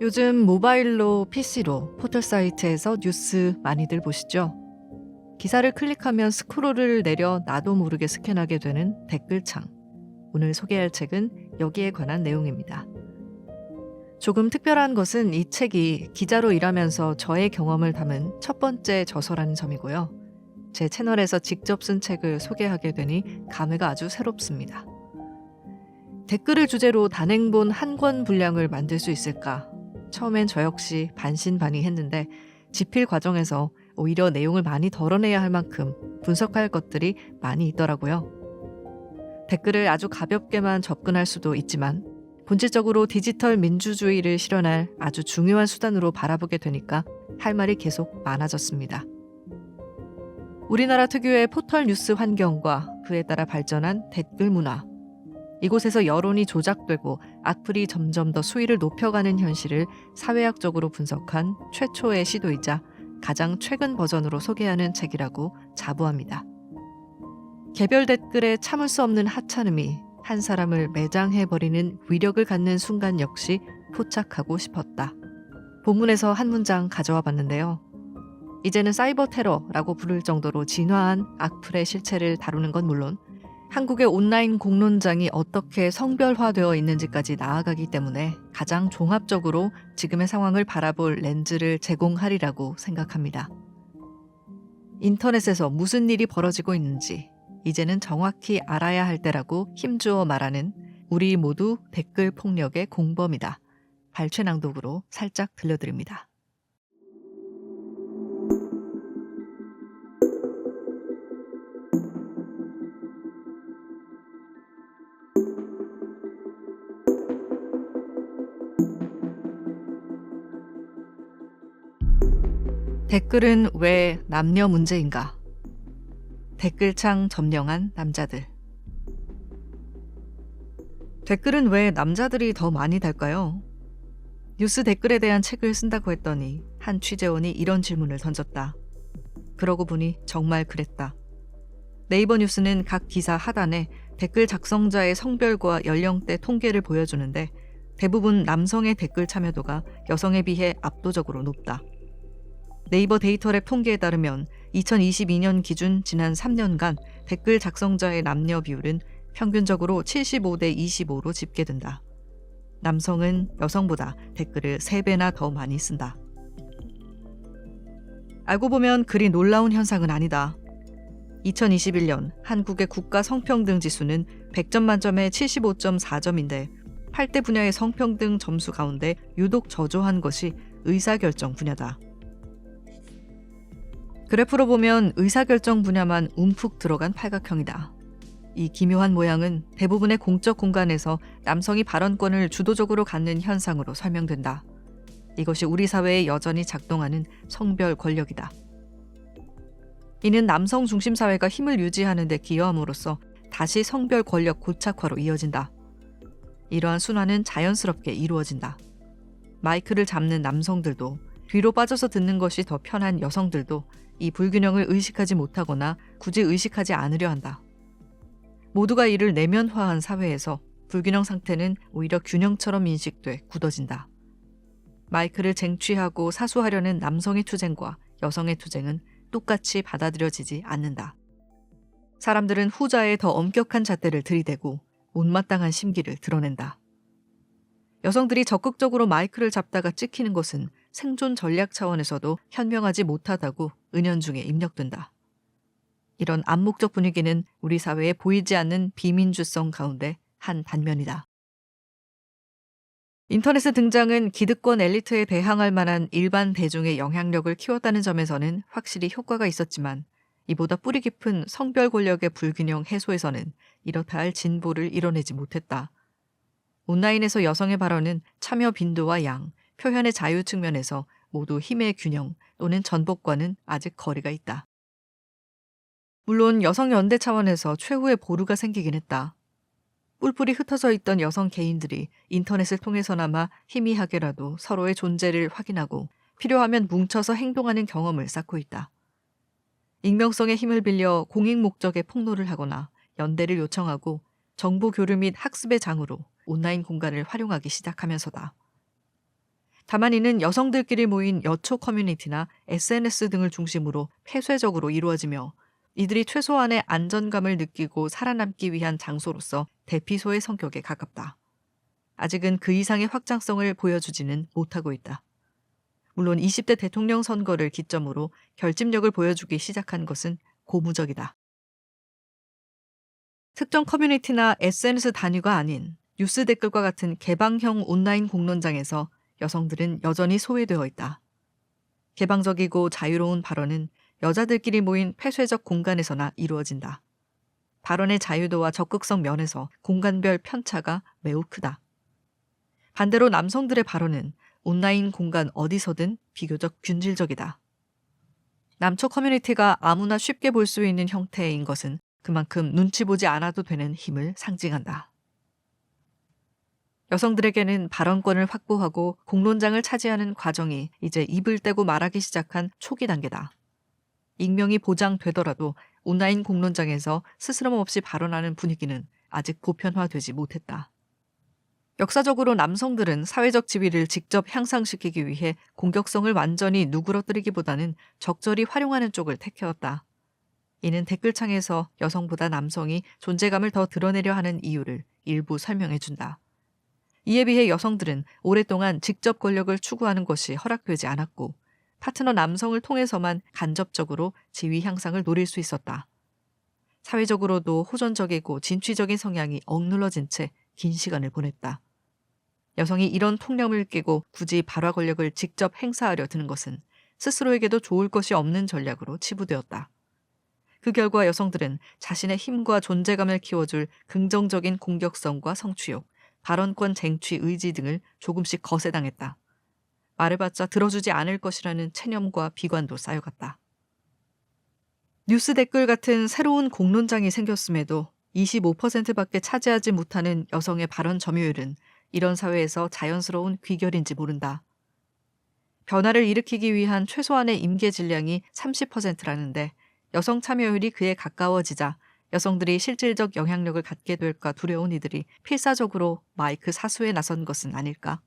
요즘 모바일로, PC로, 포털 사이트에서 뉴스 많이들 보시죠? 기사를 클릭하면 스크롤을 내려 나도 모르게 스캔하게 되는 댓글창. 오늘 소개할 책은 여기에 관한 내용입니다. 조금 특별한 것은 이 책이 기자로 일하면서 저의 경험을 담은 첫 번째 저서라는 점이고요. 제 채널에서 직접 쓴 책을 소개하게 되니 감회가 아주 새롭습니다. 댓글을 주제로 단행본 한 권 분량을 만들 수 있을까? 처음엔 저 역시 반신반의했는데 집필 과정에서 오히려 내용을 많이 덜어내야 할 만큼 분석할 것들이 많이 있더라고요. 댓글을 아주 가볍게만 접근할 수도 있지만 본질적으로 디지털 민주주의를 실현할 아주 중요한 수단으로 바라보게 되니까 할 말이 계속 많아졌습니다. 우리나라 특유의 포털 뉴스 환경과 그에 따라 발전한 댓글 문화, 이곳에서 여론이 조작되고 악플이 점점 더 수위를 높여가는 현실을 사회학적으로 분석한 최초의 시도이자 가장 최근 버전으로 소개하는 책이라고 자부합니다. 개별 댓글에 참을 수 없는 하찮음이 한 사람을 매장해버리는 위력을 갖는 순간 역시 포착하고 싶었다. 본문에서 한 문장 가져와 봤는데요. 이제는 사이버 테러라고 부를 정도로 진화한 악플의 실체를 다루는 건 물론 한국의 온라인 공론장이 어떻게 성별화되어 있는지까지 나아가기 때문에 가장 종합적으로 지금의 상황을 바라볼 렌즈를 제공하리라고 생각합니다. 인터넷에서 무슨 일이 벌어지고 있는지 이제는 정확히 알아야 할 때라고 힘주어 말하는 우리 모두 댓글 폭력의 공범이다. 발췌 낭독으로 살짝 들려드립니다. 댓글은 왜 남녀 문제인가? 댓글창 점령한 남자들. 댓글은 왜 남자들이 더 많이 달까요? 뉴스 댓글에 대한 책을 쓴다고 했더니 한 취재원이 이런 질문을 던졌다. 그러고 보니 정말 그랬다. 네이버 뉴스는 각 기사 하단에 댓글 작성자의 성별과 연령대 통계를 보여주는데 대부분 남성의 댓글 참여도가 여성에 비해 압도적으로 높다. 네이버 데이터랩 통계에 따르면 2022년 기준 지난 3년간 댓글 작성자의 남녀 비율은 평균적으로 75대 25로 집계된다. 남성은 여성보다 댓글을 3배나 더 많이 쓴다. 알고 보면 그리 놀라운 현상은 아니다. 2021년 한국의 국가 성평등 지수는 100점 만점에 75.4점인데 8대 분야의 성평등 점수 가운데 유독 저조한 것이 의사결정 분야다. 그래프로 보면 의사결정 분야만 움푹 들어간 팔각형이다. 이 기묘한 모양은 대부분의 공적 공간에서 남성이 발언권을 주도적으로 갖는 현상으로 설명된다. 이것이 우리 사회에 여전히 작동하는 성별 권력이다. 이는 남성 중심 사회가 힘을 유지하는 데 기여함으로써 다시 성별 권력 고착화로 이어진다. 이러한 순환은 자연스럽게 이루어진다. 마이크를 잡는 남성들도 뒤로 빠져서 듣는 것이 더 편한 여성들도 이 불균형을 의식하지 못하거나 굳이 의식하지 않으려 한다. 모두가 이를 내면화한 사회에서 불균형 상태는 오히려 균형처럼 인식돼 굳어진다. 마이크를 쟁취하고 사수하려는 남성의 투쟁과 여성의 투쟁은 똑같이 받아들여지지 않는다. 사람들은 후자의 더 엄격한 잣대를 들이대고 못마땅한 심기를 드러낸다. 여성들이 적극적으로 마이크를 잡다가 찍히는 것은 생존 전략 차원에서도 현명하지 못하다고 은연중에 입력된다. 이런 암묵적 분위기는 우리 사회에 보이지 않는 비민주성 가운데 한 단면이다. 인터넷의 등장은 기득권 엘리트에 대항할 만한 일반 대중의 영향력을 키웠다는 점에서는 확실히 효과가 있었지만 이보다 뿌리 깊은 성별 권력의 불균형 해소에서는 이렇다 할 진보를 이뤄내지 못했다. 온라인에서 여성의 발언은 참여 빈도와 양, 표현의 자유 측면에서 모두 힘의 균형 또는 전복과는 아직 거리가 있다. 물론 여성연대 차원에서 최후의 보루가 생기긴 했다. 뿔뿔이 흩어져 있던 여성 개인들이 인터넷을 통해서나마 희미하게라도 서로의 존재를 확인하고 필요하면 뭉쳐서 행동하는 경험을 쌓고 있다. 익명성의 힘을 빌려 공익 목적의 폭로를 하거나 연대를 요청하고 정보 교류 및 학습의 장으로 온라인 공간을 활용하기 시작하면서다. 다만 이는 여성들끼리 모인 여초 커뮤니티나 SNS 등을 중심으로 폐쇄적으로 이루어지며 이들이 최소한의 안전감을 느끼고 살아남기 위한 장소로서 대피소의 성격에 가깝다. 아직은 그 이상의 확장성을 보여주지는 못하고 있다. 물론 20대 대통령 선거를 기점으로 결집력을 보여주기 시작한 것은 고무적이다. 특정 커뮤니티나 SNS 단위가 아닌 뉴스 댓글과 같은 개방형 온라인 공론장에서 여성들은 여전히 소외되어 있다. 개방적이고 자유로운 발언은 여자들끼리 모인 폐쇄적 공간에서나 이루어진다. 발언의 자유도와 적극성 면에서 공간별 편차가 매우 크다. 반대로 남성들의 발언은 온라인 공간 어디서든 비교적 균질적이다. 남초 커뮤니티가 아무나 쉽게 볼 수 있는 형태인 것은 그만큼 눈치 보지 않아도 되는 힘을 상징한다. 여성들에게는 발언권을 확보하고 공론장을 차지하는 과정이 이제 입을 떼고 말하기 시작한 초기 단계다. 익명이 보장되더라도 온라인 공론장에서 스스럼 없이 발언하는 분위기는 아직 보편화되지 못했다. 역사적으로 남성들은 사회적 지위를 직접 향상시키기 위해 공격성을 완전히 누그러뜨리기보다는 적절히 활용하는 쪽을 택해왔다. 이는 댓글창에서 여성보다 남성이 존재감을 더 드러내려 하는 이유를 일부 설명해준다. 이에 비해 여성들은 오랫동안 직접 권력을 추구하는 것이 허락되지 않았고 파트너 남성을 통해서만 간접적으로 지위 향상을 노릴 수 있었다. 사회적으로도 호전적이고 진취적인 성향이 억눌러진 채 긴 시간을 보냈다. 여성이 이런 통념을 깨고 굳이 발화 권력을 직접 행사하려 드는 것은 스스로에게도 좋을 것이 없는 전략으로 치부되었다. 그 결과 여성들은 자신의 힘과 존재감을 키워줄 긍정적인 공격성과 성취욕, 발언권 쟁취 의지 등을 조금씩 거세당했다. 말해봤자 들어주지 않을 것이라는 체념과 비관도 쌓여갔다. 뉴스 댓글 같은 새로운 공론장이 생겼음에도 25%밖에 차지하지 못하는 여성의 발언 점유율은 이런 사회에서 자연스러운 귀결인지 모른다. 변화를 일으키기 위한 최소한의 임계 질량이 30%라는데 여성 참여율이 그에 가까워지자 여성들이 실질적 영향력을 갖게 될까 두려운 이들이 필사적으로 마이크 사수에 나선 것은 아닐까?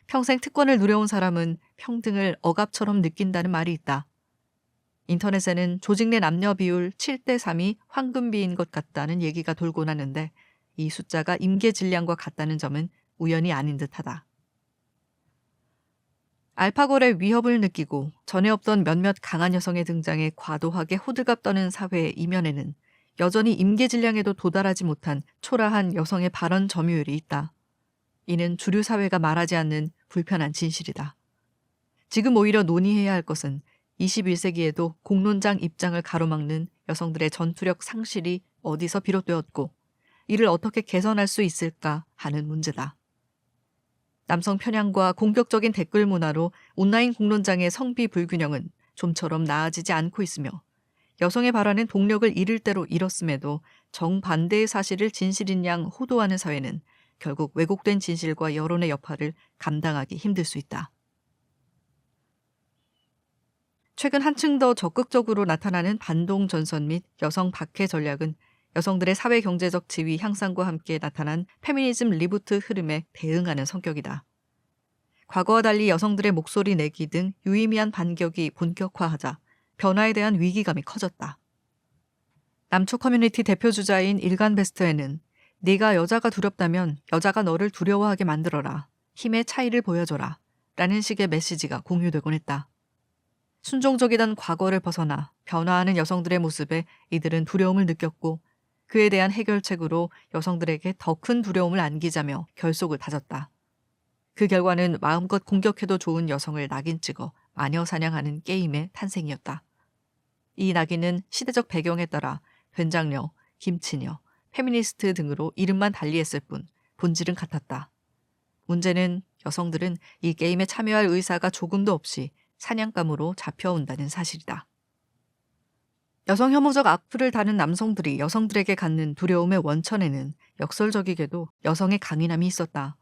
평생 특권을 누려온 사람은 평등을 억압처럼 느낀다는 말이 있다. 인터넷에는 조직 내 남녀 비율 7대3이 황금비인 것 같다는 얘기가 돌곤 하는데 이 숫자가 임계 질량과 같다는 점은 우연이 아닌 듯하다. 알파고의 위협을 느끼고 전에 없던 몇몇 강한 여성의 등장에 과도하게 호들갑 떠는 사회의 이면에는 여전히 임계 질량에도 도달하지 못한 초라한 여성의 발언 점유율이 있다. 이는 주류 사회가 말하지 않는 불편한 진실이다. 지금 오히려 논의해야 할 것은 21세기에도 공론장 입장을 가로막는 여성들의 전투력 상실이 어디서 비롯되었고 이를 어떻게 개선할 수 있을까 하는 문제다. 남성 편향과 공격적인 댓글 문화로 온라인 공론장의 성비 불균형은 좀처럼 나아지지 않고 있으며 여성의 발언은 동력을 잃을 대로 잃었음에도 정반대의 사실을 진실인 양 호도하는 사회는 결국 왜곡된 진실과 여론의 여파를 감당하기 힘들 수 있다. 최근 한층 더 적극적으로 나타나는 반동 전선 및 여성 박해 전략은 여성들의 사회 경제적 지위 향상과 함께 나타난 페미니즘 리부트 흐름에 대응하는 성격이다. 과거와 달리 여성들의 목소리 내기 등 유의미한 반격이 본격화하자 변화에 대한 위기감이 커졌다. 남초 커뮤니티 대표주자인 일간베스트에는 네가 여자가 두렵다면 여자가 너를 두려워하게 만들어라. 힘의 차이를 보여줘라. 라는 식의 메시지가 공유되곤 했다. 순종적이던 과거를 벗어나 변화하는 여성들의 모습에 이들은 두려움을 느꼈고 그에 대한 해결책으로 여성들에게 더 큰 두려움을 안기자며 결속을 다졌다. 그 결과는 마음껏 공격해도 좋은 여성을 낙인 찍어 마녀 사냥하는 게임의 탄생이었다. 이 낙인은 시대적 배경에 따라 된장녀, 김치녀, 페미니스트 등으로 이름만 달리했을 뿐 본질은 같았다. 문제는 여성들은 이 게임에 참여할 의사가 조금도 없이 사냥감으로 잡혀온다는 사실이다. 여성 혐오적 악플을 다는 남성들이 여성들에게 갖는 두려움의 원천에는 역설적이게도 여성의 강인함이 있었다.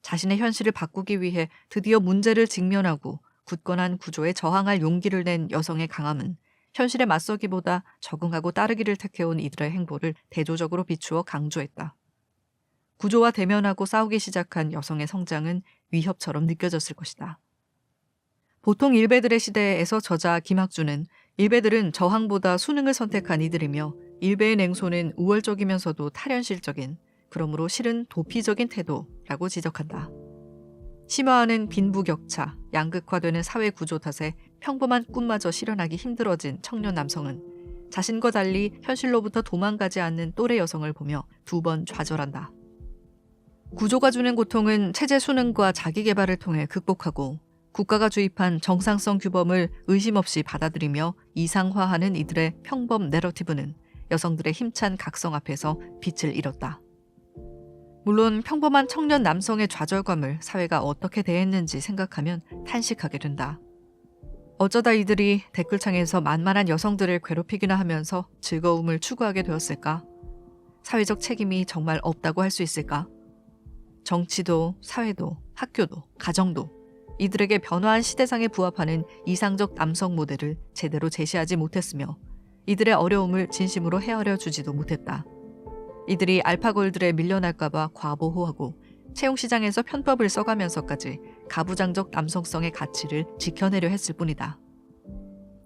자신의 현실을 바꾸기 위해 드디어 문제를 직면하고 굳건한 구조에 저항할 용기를 낸 여성의 강함은 현실에 맞서기보다 적응하고 따르기를 택해온 이들의 행보를 대조적으로 비추어 강조했다. 구조와 대면하고 싸우기 시작한 여성의 성장은 위협처럼 느껴졌을 것이다. 보통 일베들의 시대에서 저자 김학주는 일베들은 저항보다 수능을 선택한 이들이며 일베의 냉소는 우월적이면서도 탈현실적인, 그러므로 실은 도피적인 태도라고 지적한다. 심화하는 빈부격차, 양극화되는 사회 구조 탓에 평범한 꿈마저 실현하기 힘들어진 청년 남성은 자신과 달리 현실로부터 도망가지 않는 또래 여성을 보며 2번 좌절한다. 구조가 주는 고통은 체제 수능과 자기 개발을 통해 극복하고 국가가 주입한 정상성 규범을 의심 없이 받아들이며 이상화하는 이들의 평범 내러티브는 여성들의 힘찬 각성 앞에서 빛을 잃었다. 물론 평범한 청년 남성의 좌절감을 사회가 어떻게 대했는지 생각하면 탄식하게 된다. 어쩌다 이들이 댓글창에서 만만한 여성들을 괴롭히기나 하면서 즐거움을 추구하게 되었을까? 사회적 책임이 정말 없다고 할 수 있을까? 정치도, 사회도, 학교도, 가정도 이들에게 변화한 시대상에 부합하는 이상적 남성 모델을 제대로 제시하지 못했으며 이들의 어려움을 진심으로 헤아려 주지도 못했다. 이들이 알파걸들에 밀려날까봐 과보호하고 채용시장에서 편법을 써가면서까지 가부장적 남성성의 가치를 지켜내려 했을 뿐이다.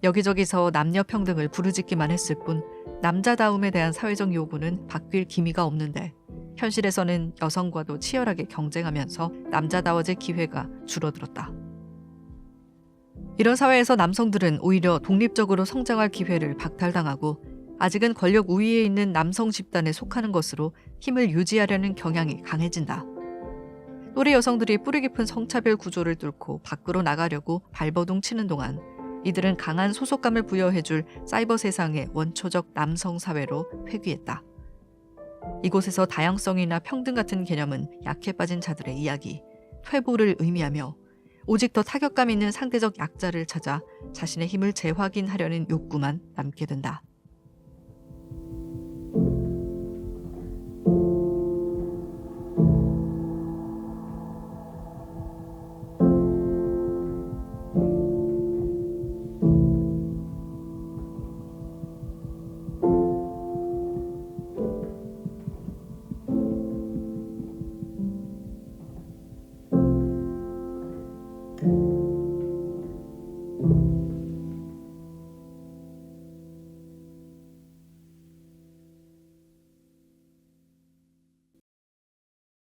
여기저기서 남녀 평등을 부르짖기만 했을 뿐 남자다움에 대한 사회적 요구는 바뀔 기미가 없는데 현실에서는 여성과도 치열하게 경쟁하면서 남자다워질 기회가 줄어들었다. 이런 사회에서 남성들은 오히려 독립적으로 성장할 기회를 박탈당하고 아직은 권력 우위에 있는 남성 집단에 속하는 것으로 힘을 유지하려는 경향이 강해진다. 또래 여성들이 뿌리 깊은 성차별 구조를 뚫고 밖으로 나가려고 발버둥 치는 동안 이들은 강한 소속감을 부여해줄 사이버 세상의 원초적 남성 사회로 회귀했다. 이곳에서 다양성이나 평등 같은 개념은 약해 빠진 자들의 이야기, 퇴보를 의미하며 오직 더 타격감 있는 상대적 약자를 찾아 자신의 힘을 재확인하려는 욕구만 남게 된다.